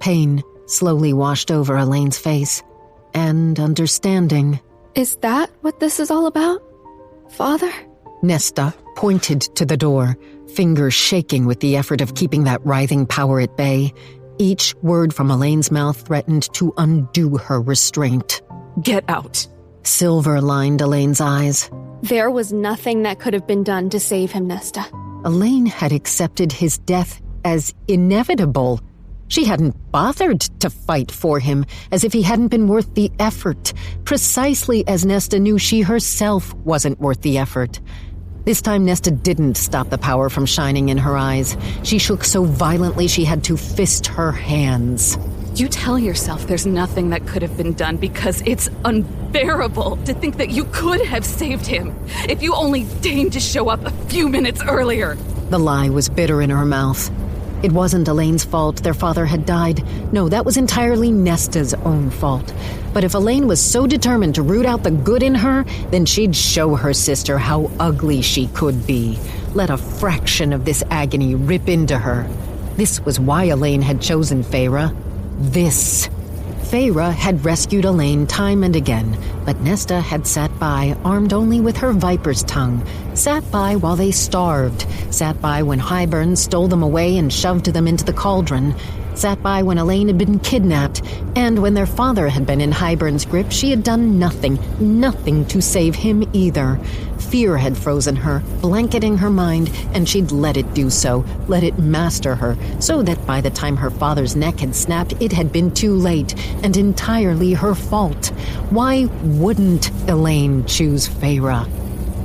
Pain slowly washed over Elaine's face, and understanding. Is that what this is all about, Father? Nesta pointed to the door, fingers shaking with the effort of keeping that writhing power at bay. Each word from Elaine's mouth threatened to undo her restraint. Get out. Silver lined Elaine's eyes. There was nothing that could have been done to save him, Nesta. Elaine had accepted his death as inevitable. She hadn't bothered to fight for him, as if he hadn't been worth the effort, precisely as Nesta knew she herself wasn't worth the effort. This time Nesta didn't stop the power from shining in her eyes. She shook so violently she had to fist her hands. You tell yourself there's nothing that could have been done because it's unbearable to think that you could have saved him if you only deigned to show up a few minutes earlier. The lie was bitter in her mouth. It wasn't Elaine's fault their father had died. No, that was entirely Nesta's own fault. But if Elaine was so determined to root out the good in her, then she'd show her sister how ugly she could be. Let a fraction of this agony rip into her. This was why Elaine had chosen Feyre. Feyre had rescued Elaine time and again, but Nesta had sat by, armed only with her viper's tongue. Sat by while they starved. Sat by when Hybern stole them away and shoved them into the Cauldron. Sat by when Elaine had been kidnapped. And when their father had been in Hybern's grip, she had done nothing to save him either. Fear had frozen her, blanketing her mind, and she'd let it do so, let it master her, so that by the time her father's neck had snapped, it had been too late, and entirely her fault. Why wouldn't Elaine choose Feyre?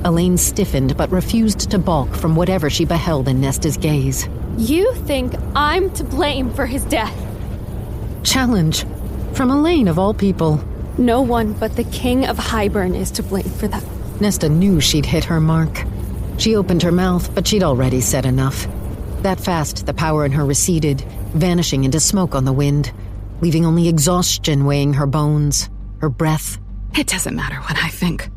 Elaine stiffened but refused to balk from whatever she beheld in Nesta's gaze. You think I'm to blame for his death? Challenge. From Elaine, of all people. No one but the King of Hybern is to blame for that. Nesta knew she'd hit her mark. She opened her mouth, but she'd already said enough. That fast, the power in her receded, vanishing into smoke on the wind, leaving only exhaustion weighing her bones, her breath. It doesn't matter what I think.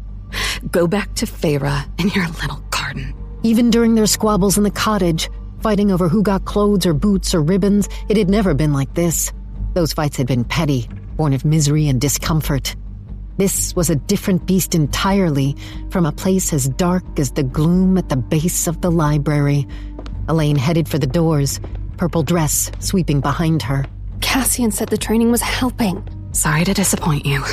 Go back to Feyre and your little garden. Even during their squabbles in the cottage, fighting over who got clothes or boots or ribbons, it had never been like this. Those fights had been petty, born of misery and discomfort. This was a different beast entirely, from a place as dark as the gloom at the base of the library. Elaine headed for the doors, purple dress sweeping behind her. Cassian said the training was helping. Sorry to disappoint you.